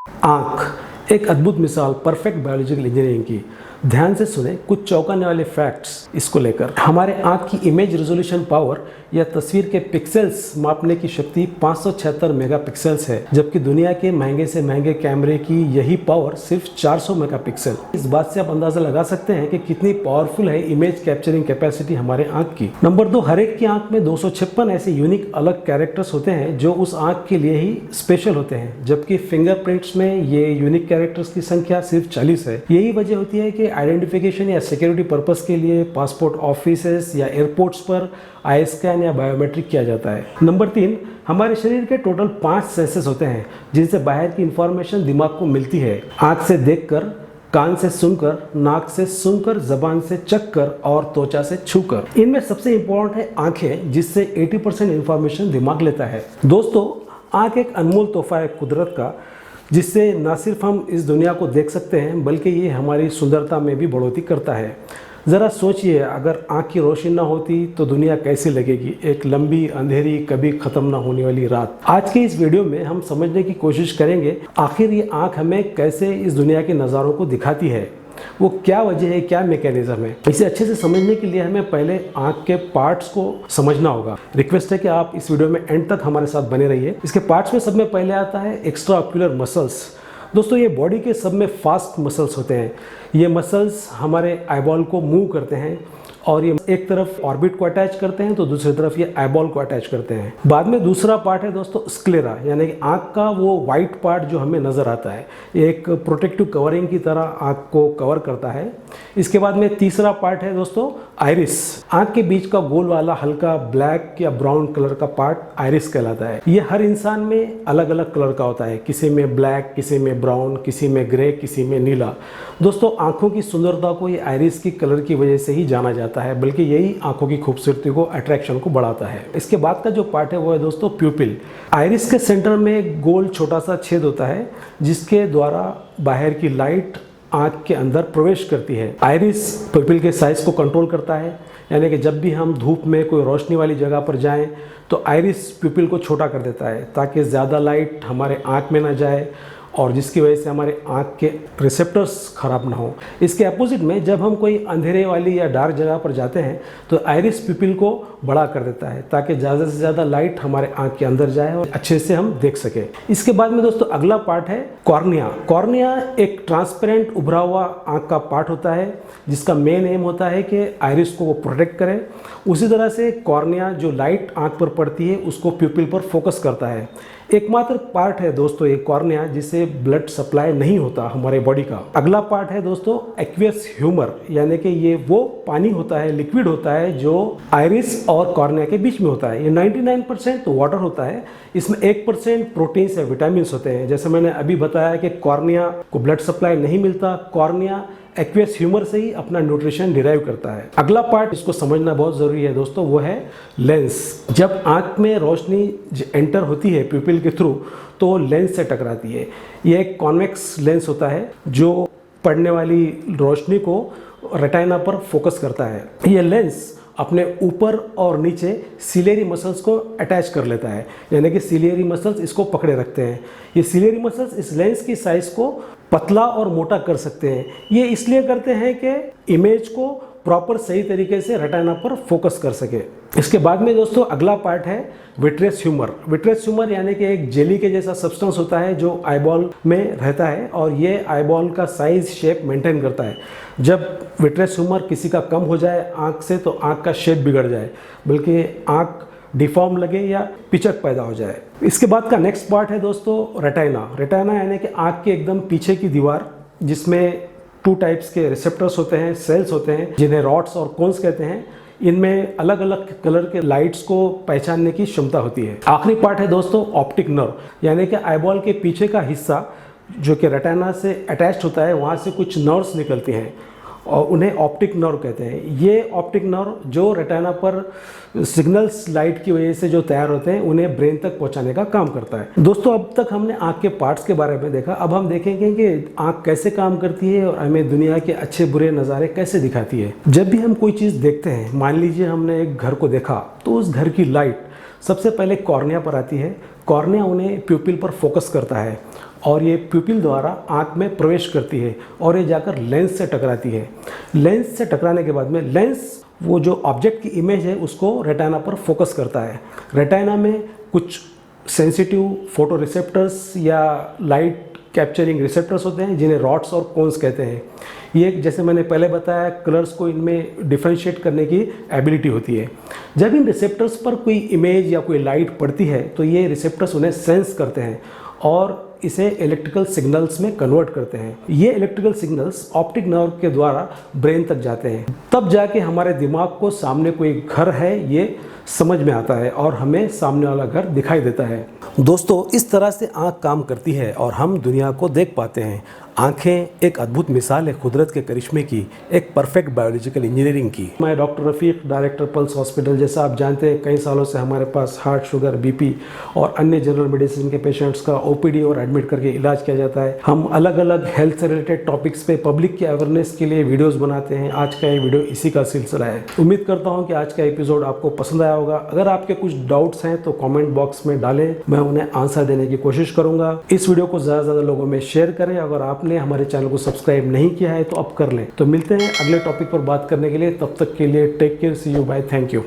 आँख एक अद्भुत मिसाल परफेक्ट बायोलॉजिकल इंजीनियरिंग की। ध्यान से सुने कुछ चौंकाने वाले फैक्ट्स इसको लेकर। हमारे आँख की इमेज रेजोल्यूशन पावर या तस्वीर के पिक्सेल्स मापने की शक्ति 576 मेगापिक्सेल्स है, जबकि दुनिया के महंगे से महंगे कैमरे की यही पावर सिर्फ 400 मेगापिक्सल। इस बात से आप अंदाजा लगा सकते हैं कि कितनी पावरफुल है इमेज कैप्चरिंग कैपेसिटी हमारे आँख की। नंबर 2, हर एक की आँख में 256 ऐसे यूनिक अलग कैरेक्टर्स होते हैं जो उस आँख के लिए ही स्पेशल होते हैं, जबकि फिंगरप्रिंट्स में ये यूनिक कैरेक्टर्स की संख्या सिर्फ 40 है। यही वजह होती है कि आइडेंटिफिकेशन या सिक्योरिटी पर्पस के लिए पासपोर्ट ऑफिसेस या एयरपोर्ट्स पर आई स्कैन या बायोमेट्रिक किया जाता है। नंबर 3, हमारे शरीर के टोटल 5 सेंसेस होते हैं जिनसे बाहर की इंफॉर्मेशन दिमाग को मिलती है। आँख से देखकर, कान से सुनकर, नाक से सूंघकर, जबान से चखकर और त्वचा से छूकर। इनमें सबसे इंपॉर्टेंट है आंखें, जिससे 80% इंफॉर्मेशन दिमाग लेता है। दोस्तों, आँख एक अनमोल तोहफा है कुदरत का, जिससे न सिर्फ हम इस दुनिया को देख सकते हैं बल्कि ये हमारी सुंदरता में भी बढ़ोतरी करता है। ज़रा सोचिए, अगर आँख की रोशनी ना होती तो दुनिया कैसी लगेगी? एक लंबी, अंधेरी, कभी ख़त्म ना होने वाली रात। आज के इस वीडियो में हम समझने की कोशिश करेंगे आखिर ये आँख हमें कैसे इस दुनिया के नज़ारों को दिखाती है, वो क्या वजह है, क्या मैकेनिज्म है। इसे अच्छे से समझने के लिए हमें पहले आँख के पार्ट्स को समझना होगा। रिक्वेस्ट है कि आप इस वीडियो में एंड तक हमारे साथ बने रहिए। इसके पार्ट्स में सब में पहले आता है एक्स्ट्रा ऑक्यूलर मसल्स। दोस्तों, ये बॉडी के सब में फास्ट मसल्स होते हैं। ये मसल्स हमारे आईबॉल को मूव करते हैं और ये एक तरफ ऑर्बिट को अटैच करते हैं तो दूसरी तरफ ये आईबॉल को अटैच करते हैं। बाद में दूसरा पार्ट है दोस्तों स्क्लेरा, यानी कि आँख का वो वाइट पार्ट जो हमें नज़र आता है। ये एक प्रोटेक्टिव कवरिंग की तरह आँख को कवर करता है। इसके बाद में तीसरा पार्ट है दोस्तों आइरिस। आँख के बीच का गोल वाला हल्का ब्लैक या ब्राउन कलर का पार्ट आइरिस कहलाता है। ये हर इंसान में अलग अलग कलर का होता है, किसी में ब्लैक, किसी में ब्राउन, किसी में ग्रे, किसी में नीला। दोस्तों, आँखों की सुंदरता को ये आइरिस की कलर की वजह से ही जाना जाता है, बल्कि यही आंखों की खूबसूरती को, अट्रैक्शन को बढ़ाता है। इसके बाद का जो पार्ट है वो है दोस्तों प्यूपिल। आइरिस के सेंटर में एक गोल छोटा सा छेद होता है जिसके द्वारा बाहर की लाइट आंख के अंदर प्रवेश करती है। आइरिस प्यूपिल के साइज को कंट्रोल करता है, यानी कि जब भी हम धूप में कोई रोशनी वाली जगह पर जाएं तो आइरिस प्यूपिल को छोटा कर देता है ताकि ज़्यादा लाइट हमारे आंख में ना जाए और जिसकी वजह से हमारे आँख के रिसेप्टर्स खराब ना हो। इसके अपोजिट में जब हम कोई अंधेरे वाली या डार्क जगह पर जाते हैं तो आइरिस प्यूपिल को बड़ा कर देता है ताकि ज़्यादा से ज़्यादा लाइट हमारे आँख के अंदर जाए और अच्छे से हम देख सके। इसके बाद में दोस्तों अगला पार्ट है कॉर्निया। कॉर्निया एक ट्रांसपेरेंट उभरा हुआ आँख का पार्ट होता है जिसका मेन एम होता है कि आइरिस को वो प्रोटेक्ट करे। उसी तरह से कॉर्निया जो लाइट आँख पर पड़ती है उसको प्यूपिल पर फोकस करता है। एकमात्र पार्ट है दोस्तों ये कॉर्निया जिससे ब्लड सप्लाई नहीं होता हमारे बॉडी का। अगला पार्ट है दोस्तों एक्वियस ह्यूमर, यानी कि ये वो पानी होता है, लिक्विड होता है जो आइरिस और कॉर्निया के बीच में होता है। ये 99% वाटर होता है। इसमें 1% प्रोटीन्स या विटामिन होते हैं। जैसे मैंने अभी बताया कि कॉर्निया को ब्लड सप्लाई नहीं मिलता, कॉर्निया एक्वियस ह्यूमर से ही अपना न्यूट्रिशन डिराइव करता है। अगला पार्ट इसको समझना बहुत ज़रूरी है दोस्तों, वो है लेंस। जब आँख में रोशनी एंटर होती है प्यूपिल के थ्रू तो लेंस से टकराती है। ये एक कॉन्वेक्स लेंस होता है जो पड़ने वाली रोशनी को रेटिना पर फोकस करता है। ये लेंस अपने ऊपर और नीचे सिलियरी मसल्स को अटैच कर लेता है, यानी कि सिलियरी मसल्स इसको पकड़े रखते हैं। ये सिलियरी मसल्स इस लेंस की साइज को पतला और मोटा कर सकते हैं। ये इसलिए करते हैं कि इमेज को प्रॉपर सही तरीके से रेटिना पर फोकस कर सके। इसके बाद में दोस्तों अगला पार्ट है विट्रियस ह्यूमर। विट्रियस ह्यूमर यानी कि एक जेली के जैसा सब्सटेंस होता है जो आईबॉल में रहता है और ये आईबॉल का साइज शेप मेंटेन करता है। जब विट्रियस ह्यूमर किसी का कम हो जाए आँख से तो आँख का शेप बिगड़ जाए, बल्कि आँख डिफॉर्म लगे या पिचक पैदा हो जाए। इसके बाद का नेक्स्ट पार्ट है दोस्तों रेटिना। रेटिना यानी कि आँख के एकदम पीछे की दीवार, जिसमें 2 टाइप्स के रिसेप्टर्स होते हैं, सेल्स होते हैं जिन्हें रॉड्स और कोन्स कहते हैं। इनमें अलग अलग कलर के लाइट्स को पहचानने की क्षमता होती है। आखिरी पार्ट है दोस्तों ऑप्टिक नर्व, यानी कि आईबॉल के पीछे का हिस्सा जो कि रेटिना से अटैच्ड होता है, वहाँ से कुछ नर्व्स निकलती हैं और उन्हें ऑप्टिक नर्व कहते हैं। ये ऑप्टिक नर्व जो रेटिना पर सिग्नल्स लाइट की वजह से जो तैयार होते हैं उन्हें ब्रेन तक पहुंचाने का काम करता है। दोस्तों, अब तक हमने आँख के पार्ट्स के बारे में देखा। अब हम देखेंगे कि आँख कैसे काम करती है और हमें दुनिया के अच्छे बुरे नज़ारे कैसे दिखाती है। जब भी हम कोई चीज़ देखते हैं, मान लीजिए हमने एक घर को देखा तो उस घर की लाइट सबसे पहले कॉर्निया पर आती है। कॉर्निया उन्हें प्यूपिल पर फोकस करता है और ये प्यूपिल द्वारा आँख में प्रवेश करती है और ये जाकर लेंस से टकराती है। लेंस से टकराने के बाद में लेंस वो जो ऑब्जेक्ट की इमेज है उसको रेटिना पर फोकस करता है। रेटिना में कुछ सेंसिटिव फोटो रिसेप्टर्स या लाइट कैप्चरिंग रिसेप्टर्स होते हैं जिन्हें रॉड्स और कोन्स कहते हैं। ये जैसे मैंने पहले बताया, कलर्स को इनमें डिफ्रेंशिएट करने की एबिलिटी होती है। जब इन रिसेप्टर्स पर कोई इमेज या कोई लाइट पड़ती है तो ये रिसेप्टर्स उन्हें सेंस करते हैं और इसे इलेक्ट्रिकल सिग्नल्स में कन्वर्ट करते हैं। ये इलेक्ट्रिकल सिग्नल्स ऑप्टिक नर्व के द्वारा ब्रेन तक जाते हैं, तब जाके हमारे दिमाग को सामने कोई घर है ये समझ में आता है और हमें सामने वाला घर दिखाई देता है। दोस्तों, इस तरह से आँख काम करती है और हम दुनिया को देख पाते हैं। आँखें एक अद्भुत मिसाल है कुदरत के करिश्मे की, एक परफेक्ट बायोलॉजिकल इंजीनियरिंग की। मैं डॉक्टर रफ़ीक, डायरेक्टर पल्स हॉस्पिटल। जैसा आप जानते हैं, कई सालों से हमारे पास हार्ट, शुगर, बीपी और अन्य जनरल मेडिसिन के पेशेंट्स का ओपीडी और एडमिट करके इलाज किया जाता है। हम अलग अलग हेल्थ से रिलेटेड टॉपिक्स पे पब्लिक के अवेयरनेस के लिए वीडियोज़ बनाते हैं। आज का ये वीडियो इसी का सिलसिला है। उम्मीद करता हूँ कि आज का एपिसोड आपको पसंद आया होगा। अगर आपके कुछ डाउट्स हैं तो कॉमेंट बॉक्स में डालें, मैं उन्हें आंसर देने की कोशिश करूँगा। इस वीडियो को ज़्यादा से ज़्यादा लोगों में शेयर करें। अगर आपने हमारे चैनल को सब्सक्राइब नहीं किया है तो अब कर लें। तो मिलते हैं अगले टॉपिक पर बात करने के लिए। तब तक के लिए take care, see you, bye, thank you.